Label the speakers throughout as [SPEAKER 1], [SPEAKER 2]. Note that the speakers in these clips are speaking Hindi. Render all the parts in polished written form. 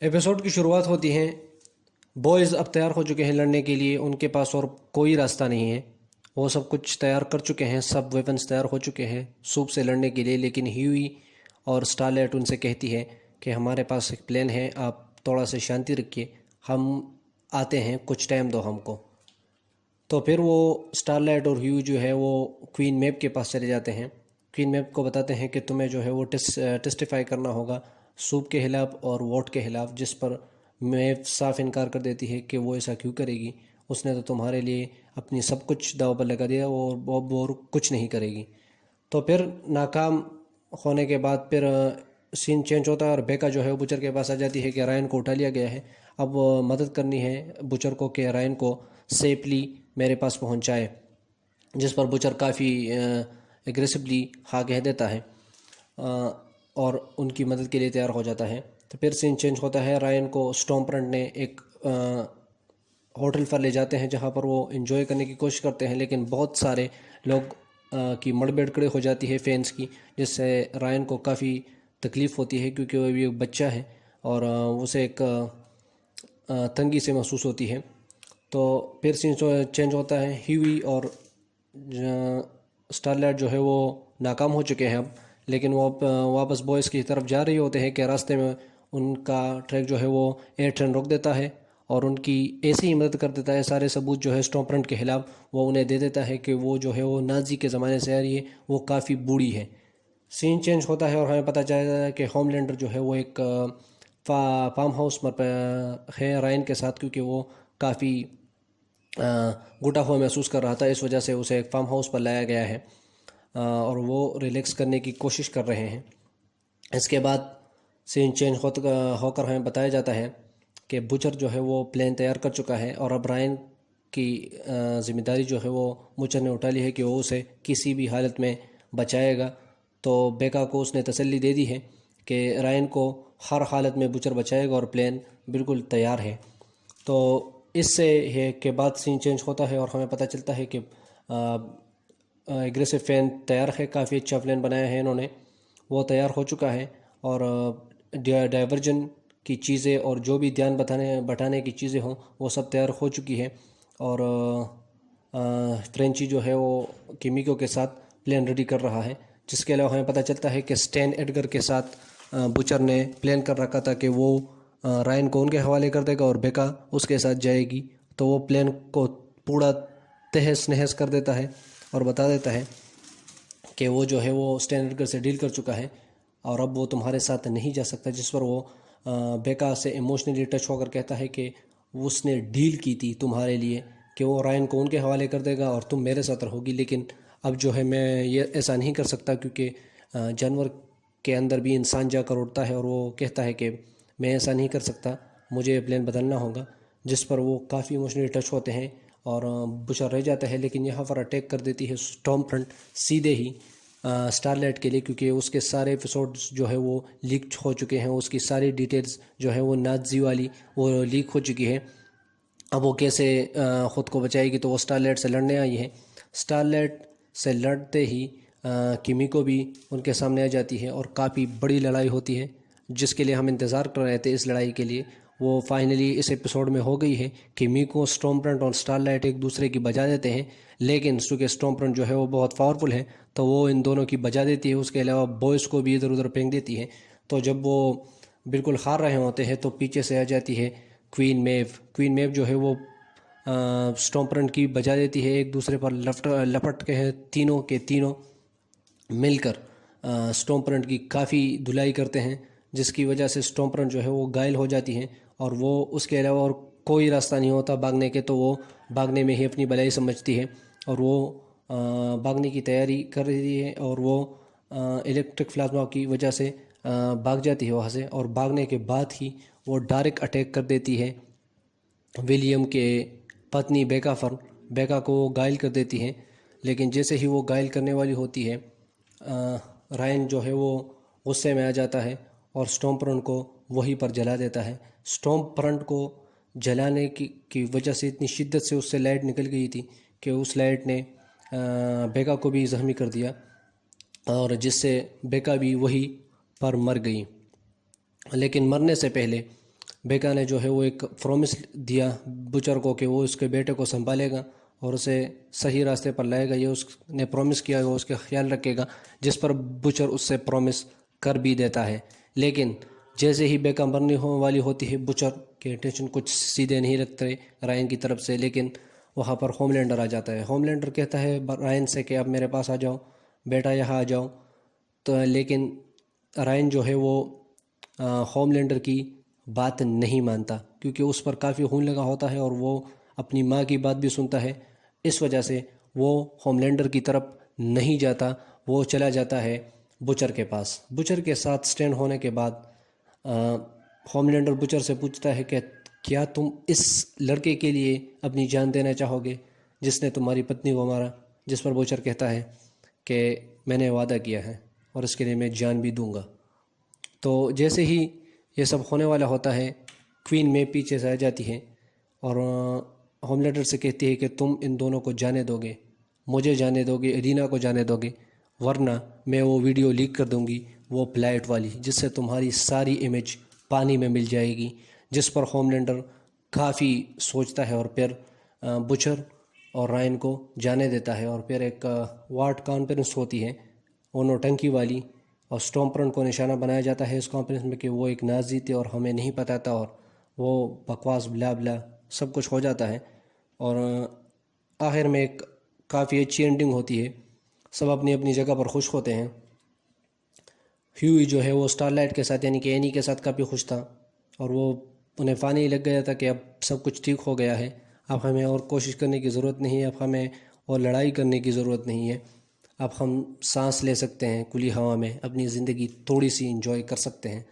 [SPEAKER 1] एपिसोड की शुरुआत होती है। बॉयज़ अब तैयार हो चुके हैं लड़ने के लिए, उनके पास और कोई रास्ता नहीं है। वो सब कुछ तैयार कर चुके हैं, सब वेपन्स तैयार हो चुके हैं सूप से लड़ने के लिए। लेकिन ह्यूई और स्टारलाइट उनसे कहती है कि हमारे पास एक प्लान है, आप थोड़ा सा शांति रखिए, हम आते हैं, कुछ टाइम दो हमको। तो फिर वो स्टारलाइट और ह्यू जो है वो क्वीन मैप के पास चले जाते हैं। क्वीन मैप को बताते हैं कि तुम्हें जो है वो टेस्टिफाई करना होगा सूप के खिलाफ और वोट के खिलाफ, जिस पर मैप साफ इनकार कर देती है कि वो ऐसा क्यों करेगी, उसने तो तुम्हारे लिए अपनी सब कुछ दांव पर लगा दिया और वो और कुछ नहीं करेगी। तो फिर नाकाम होने के बाद फिर सीन चेंज होता है और बेका जो है वो बुचर के पास आ जाती है कि रायन को उठा लिया गया है, अब मदद करनी है बुचर को कि रायन को सेफली मेरे पास पहुंचाए। जिस पर बुचर काफ़ी एग्रेसिवली हाँ कह देता है और उनकी मदद के लिए तैयार हो जाता है। तो फिर सीन चेंज होता है, रायन को स्टॉम्परंट ने एक होटल पर ले जाते हैं जहां पर वो एंजॉय करने की कोशिश करते हैं, लेकिन बहुत सारे लोग की मड़बेड़ खड़े हो जाती है फैंस की, जिससे रायन को काफ़ी तकलीफ़ होती है क्योंकि वो भी एक बच्चा है और उसे एक तंगी से महसूस होती है। तो फिर सीन चेंज होता है, ह्यूई और स्टारलाइट जो है वो नाकाम हो चुके हैं अब, लेकिन वो वापस बॉयज़ की तरफ जा रहे होते हैं कि रास्ते में उनका ट्रैक जो है वो एयर ट्रेन रोक देता है और उनकी ऐसे ही मदद कर देता है। सारे सबूत जो है स्टॉम्परंट के खिलाफ वो उन्हें दे देता है कि वो जो है वो नाजी के ज़माने से आ रही है, वो काफ़ी बूढ़ी है। सीन चेंज होता है और हमें पता चलता है कि होमलैंडर जो है वो एक फार्म हाउस पर है रायन के साथ, क्योंकि वो काफ़ी घुटा हुआ महसूस कर रहा था, इस वजह से उसे एक फार्म हाउस पर लाया गया है और वो रिलैक्स करने की कोशिश कर रहे हैं। इसके बाद सीन चेंज होकर हमें बताया जाता है कि बुचर जो है वो प्लान तैयार कर चुका है और अब रायन की ज़िम्मेदारी जो है वो बुचर ने उठा ली है कि वो उसे किसी भी हालत में बचाएगा। तो बेका को उसने तसल्ली दे दी है कि रायन को हर हालत में बुचर बचाएगा और प्लान बिल्कुल तैयार है। तो इससे है के बाद सीन चेंज होता है और हमें पता चलता है कि एग्रेसिव फैन तैयार है, काफ़ी अच्छा प्लान बनाया है इन्होंने, वो तैयार हो चुका है और डाइवर्जन की चीज़ें और जो भी ध्यान बटाने की चीज़ें हों वो सब तैयार हो चुकी है। और फ्रेंची जो है वो किमिको के साथ प्लान रेडी कर रहा है। जिसके अलावा हमें पता चलता है कि स्टैन एडगर के साथ बुचर ने प्लान कर रखा था कि वो रायन को उनके हवाले कर देगा और बेका उसके साथ जाएगी। तो वो प्लान को पूरा तहस नहस कर देता है और बता देता है कि वो जो है वो स्टैन एडगर से डील कर चुका है और अब वो तुम्हारे साथ नहीं जा सकता। जिस पर वो बेका से इमोशनली टच होकर कहता है कि उसने डील की थी तुम्हारे लिए कि वो रायन को उनके हवाले कर देगा और तुम मेरे साथ रहोगी, लेकिन अब जो है मैं ये ऐसा नहीं कर सकता क्योंकि जानवर के अंदर भी इंसान जाकर उठता है। और वो कहता है कि मैं ऐसा नहीं कर सकता, मुझे प्लान बदलना होगा। जिस पर वो काफ़ी इमोशनली टच होते हैं और बुचर रह जाता है। लेकिन यहाँ पर अटैक कर देती है स्टॉर्म फ्रंट सीधे ही स्टारलाइट के लिए, क्योंकि उसके सारे एपिसोड्स जो है वो लीक हो चुके हैं, उसकी सारी डिटेल्स जो है वो नाजी वाली वो लीक हो चुकी है। अब वो कैसे ख़ुद को बचाएगी, तो वो स्टारलाइट से लड़ने आई है। स्टारलाइट से लड़ते ही किमिको भी उनके सामने आ जाती है और काफ़ी बड़ी लड़ाई होती है जिसके लिए हम इंतज़ार कर रहे थे। इस लड़ाई के लिए वो फाइनली इस एपिसोड में हो गई है। किमिको, स्टॉर्मफ्रंट और स्टारलाइट एक दूसरे की बजा देते हैं, लेकिन चूँकि स्टॉर्मफ्रंट जो है वो बहुत पावरफुल है तो वो इन दोनों की बजा देती है। उसके अलावा बॉयज़ को भी इधर उधर फेंक देती है। तो जब वो बिल्कुल हार रहे होते हैं तो पीछे से आ जाती है क्वीन मेव। क्वीन मेव जो है वो स्टॉम्परंट की बजा देती है, एक दूसरे पर लपट के हैं, तीनों के तीनों मिलकर स्टॉम्परंट की काफ़ी धुलाई करते हैं, जिसकी वजह से स्टॉम्परंट जो है वो घायल हो जाती हैं और वो उसके अलावा और कोई रास्ता नहीं होता भागने के, तो वो भागने में ही अपनी भलाई समझती है और वो भागने की तैयारी कर रही है और वो इलेक्ट्रिक प्लाज्मा की वजह से भाग जाती है वहाँ से। और भागने के बाद ही वो डायरेक्ट अटैक कर देती है विलियम के पत्नी बेका पर। बेका को वो घायल कर देती हैं, लेकिन जैसे ही वो घायल करने वाली होती है रायन जो है वो गुस्से में आ जाता है और स्टॉम्परंट को वहीं पर जला देता है। स्टॉम्परंट को जलाने की वजह से इतनी शिद्दत से उससे लाइट निकल गई थी कि उस लाइट ने बेका को भी ज़ख्मी कर दिया और जिससे बेका भी वहीं पर मर गई। लेकिन मरने से पहले बेका ने जो है वो एक प्रॉमिस दिया बुचर को कि वो उसके बेटे को संभालेगा और उसे सही रास्ते पर लाएगा, ये उसने प्रॉमिस किया, वो उसका ख्याल रखेगा, जिस पर बुचर उससे प्रॉमिस कर भी देता है। लेकिन जैसे ही बेका मरने वाली होती है, बुचर के इंटेंशन कुछ सीधे नहीं रखते रायन की तरफ से, लेकिन वहाँ पर होमलैंडर आ जाता है। होमलैंडर कहता है रायन से कि अब मेरे पास आ जाओ बेटा, यहाँ आ जाओ। तो लेकिन रायन जो है वो होमलैंडर की बात नहीं मानता, क्योंकि उस पर काफ़ी खून लगा होता है और वो अपनी माँ की बात भी सुनता है। इस वजह से वो होमलैंडर की तरफ नहीं जाता, वो चला जाता है बुचर के पास। बुचर के साथ स्टैंड होने के बाद होमलैंडर बुचर से पूछता है कि क्या तुम इस लड़के के लिए अपनी जान देना चाहोगे जिसने तुम्हारी पत्नी को मारा? जिस पर बुचर कहता है कि मैंने वादा किया है और इसके लिए मैं जान भी दूंगा। तो जैसे ही ये सब होने वाला होता है, क्वीन में पीछे से आ जाती है और होमलैंडर से कहती है कि तुम इन दोनों को जाने दोगे, मुझे जाने दोगे, एलिना को जाने दोगे, वरना मैं वो वीडियो लीक कर दूंगी, वो फ्लाइट वाली, जिससे तुम्हारी सारी इमेज पानी में मिल जाएगी। जिस पर होमलैंडर काफ़ी सोचता है और फिर बुचर और रायन को जाने देता है। और फिर एक वार्ड कॉन्फ्रेंस होती है, वो नौटंकी वाली, और स्टॉम्परन को निशाना बनाया जाता है इस कॉन्फ्रेंस में कि वो एक नाज़ी थे और हमें नहीं पता था, और वो बकवास ब्ला ब्ला सब कुछ हो जाता है। और आखिर में एक काफ़ी अच्छी एंडिंग होती है, सब अपनी अपनी जगह पर खुश होते हैं। ह्यूई जो है वो स्टारलाइट के साथ यानी कि एनी के साथ काफ़ी खुश था और वो उन्हें फ़ानी लग गया था कि अब सब कुछ ठीक हो गया है, अब हमें और कोशिश करने की ज़रूरत नहीं है, अब हमें और लड़ाई करने की ज़रूरत नहीं है, अब हम सांस ले सकते हैं खुली हवा में, अपनी ज़िंदगी थोड़ी सी इंजॉय कर सकते हैं।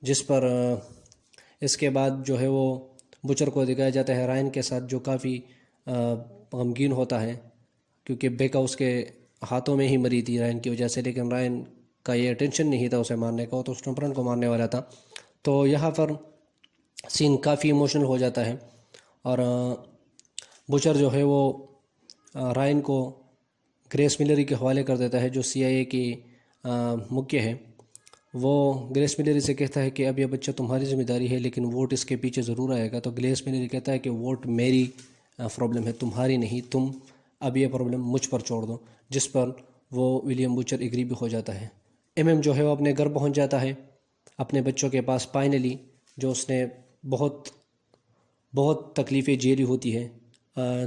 [SPEAKER 1] जिस पर इसके बाद जो है वो बुचर को दिखाया जाता है रायन के साथ, जो काफ़ी गमगीन होता है, क्योंकि बेका उसके हाथों में ही मरी थी रायन की वजह से। लेकिन रायन का ये टेंशन नहीं था उसे मारने का, वो तो स्टॉम्परन को मारने वाला था। तो यहाँ पर सीन काफ़ी इमोशनल हो जाता है और बुचर जो है वो रायन को ग्रेस मिलरी के हवाले कर देता है, जो CIA की मुख्य है। वो ग्रेस मिलरी से कहता है कि अब यह बच्चा तुम्हारी जिम्मेदारी है, लेकिन वोट इसके पीछे ज़रूर आएगा। तो ग्रेस मिलरी कहता है कि वोट मेरी प्रॉब्लम है, तुम्हारी नहीं, तुम अब ये प्रॉब्लम मुझ पर छोड़ दो। जिस पर वो विलियम बुचर एग्री भी हो जाता है। MM जो है वो अपने घर पहुंच जाता है, अपने बच्चों के पास फाइनली, जो उसने बहुत बहुत तकलीफ़ें झेली होती है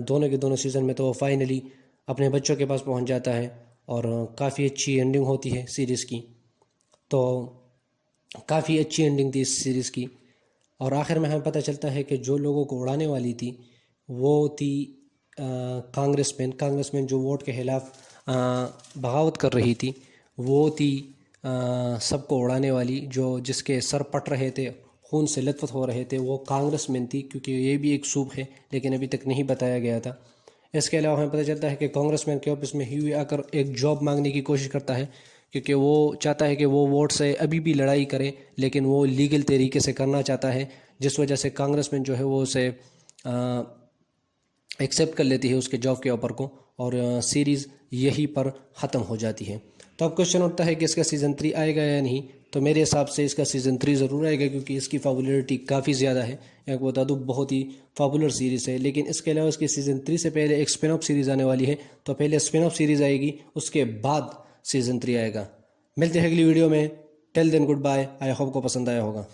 [SPEAKER 1] दोनों के दोनों सीज़न में। तो वो फाइनली अपने बच्चों के पास पहुंच जाता है और काफ़ी अच्छी एंडिंग होती है सीरीज़ की। तो काफ़ी अच्छी एंडिंग थी इस सीरीज़ की। और आखिर में हमें पता चलता है कि जो लोगों को उड़ाने वाली थी वो थी कांग्रेसमैन जो वोट के खिलाफ बगावत कर रही थी, वो थी सबको उड़ाने वाली, जो जिसके सर पट रहे थे, खून से लथपथ हो रहे थे, वो कांग्रेसमैन थी। क्योंकि ये भी एक सूप है, लेकिन अभी तक नहीं बताया गया था। इसके अलावा हमें पता चलता है कि कांग्रेसमैन के ऑफिस में ह्यूई आकर एक जॉब मांगने की कोशिश करता है, क्योंकि वो चाहता है कि वो वोट से अभी भी लड़ाई करे, लेकिन वो लीगल तरीके से करना चाहता है। जिस वजह से कांग्रेसमैन जो है वो उसे एक्सेप्ट कर लेती है उसके जॉब के ऑफर को, और सीरीज़ यहीं पर ख़त्म हो जाती है। तो अब क्वेश्चन उठता है कि इसका सीज़न 3 आएगा या नहीं। तो मेरे हिसाब से इसका सीज़न 3 ज़रूर आएगा, क्योंकि इसकी पॉपुलैरिटी काफ़ी ज़्यादा है। एक बता दूँ, बहुत ही पॉपुलर सीरीज़ है। लेकिन इसके अलावा इसकी सीज़न 3 से पहले एक स्पिन ऑफ सीरीज़ आने वाली है, तो पहले स्पिन ऑफ सीरीज़ आएगी, उसके बाद सीज़न 3 आएगा। मिलते हैं अगली वीडियो में। Till then goodbye. I hope को पसंद आया होगा।